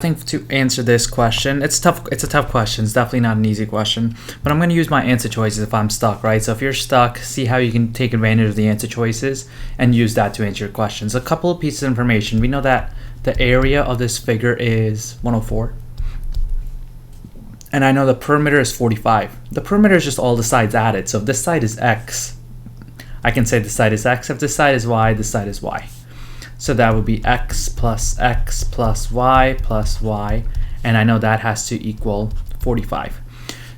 think to answer this question, it's tough. It's a tough question. It's definitely not an easy question, but I'm going to use my answer choices if I'm stuck, right? So if you're stuck, see how you can take advantage of the answer choices and use that to answer your questions. A couple of pieces of information. We know that the area of this figure is 104. And I know the perimeter is 45. The perimeter is just all the sides added. So if this side is X, I can say this side is X. If this side is Y, this side is Y. So that would be X plus Y plus Y. And I know that has to equal 45.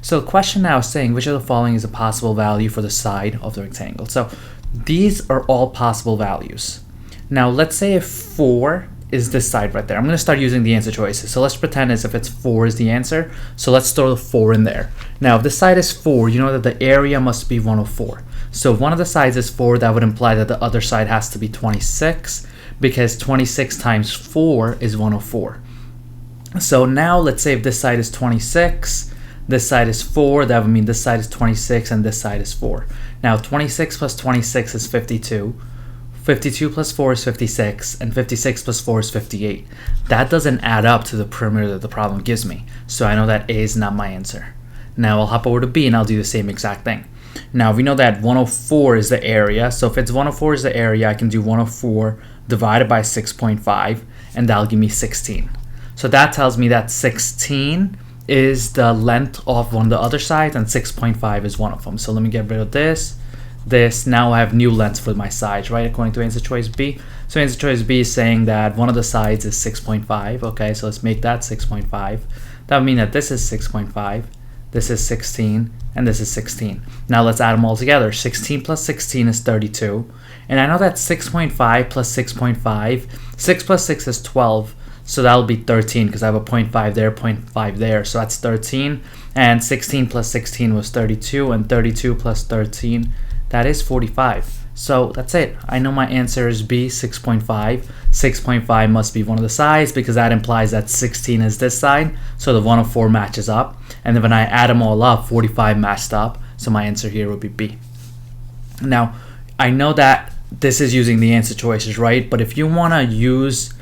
So the question now is saying which of the following is a possible value for the side of the rectangle. So these are all possible values. Now let's say if 4 is this side right there. I'm going to start using the answer choices. So let's pretend as if it's 4 is the answer. So let's throw the 4 in there. Now if this side is 4, you know that the area must be 104. So if one of the sides is 4, that would imply that the other side has to be 26, because 26 times 4 is 104. So now let's say if this side is 26, this side is 4, that would mean this side is 26 and this side is 4. Now 26 plus 26 is 52. 52 plus 4 is 56, and 56 plus 4 is 58. That doesn't add up to the perimeter that the problem gives me, so I know that A is not my answer. Now I'll hop over to B and I'll do the same exact thing. Now we know that 104 is the area, so if it's 104 is the area, I can do 104 divided by 6.5, and that'll give me 16. So that tells me that 16 is the length of one of the other sides, and 6.5 is one of them. So let me get rid of this. Now I have new lengths for my sides, right, according to answer choice B. So answer choice B is saying that one of the sides is 6.5. Okay, so let's make that 6.5. That would mean that this is 6.5, this is 16, and this is 16. Now let's add them all together. 16 plus 16 is 32. And I know that 6.5 plus 6.5, 6 plus 6 is 12. So that'll be 13 because I have a 0.5 there, 0.5 there. So that's 13. And 16 plus 16 was 32. And 32 plus 13, that is 45. So that's it. I know my answer is B, 6.5. 6.5 must be one of the sides because that implies that 16 is this side. So the 104 matches up. And then when I add them all up, 45 matched up. So my answer here would be B. Now, I know that this is using the answer choices, right? But if you want to use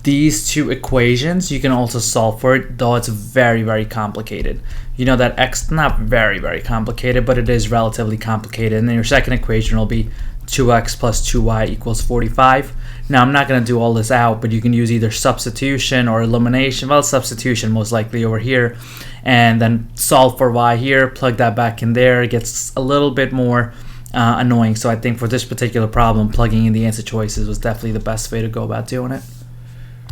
these two equations, you can also solve for it, though it's very, very complicated. You know that X, not very, very complicated, but it is relatively complicated. And then your second equation will be 2x plus 2y equals 45. Now, I'm not going to do all this out, but you can use either substitution or elimination. Well, substitution most likely over here. And then solve for y here, plug that back in there. It gets a little bit more annoying. So I think for this particular problem, plugging in the answer choices was definitely the best way to go about doing it.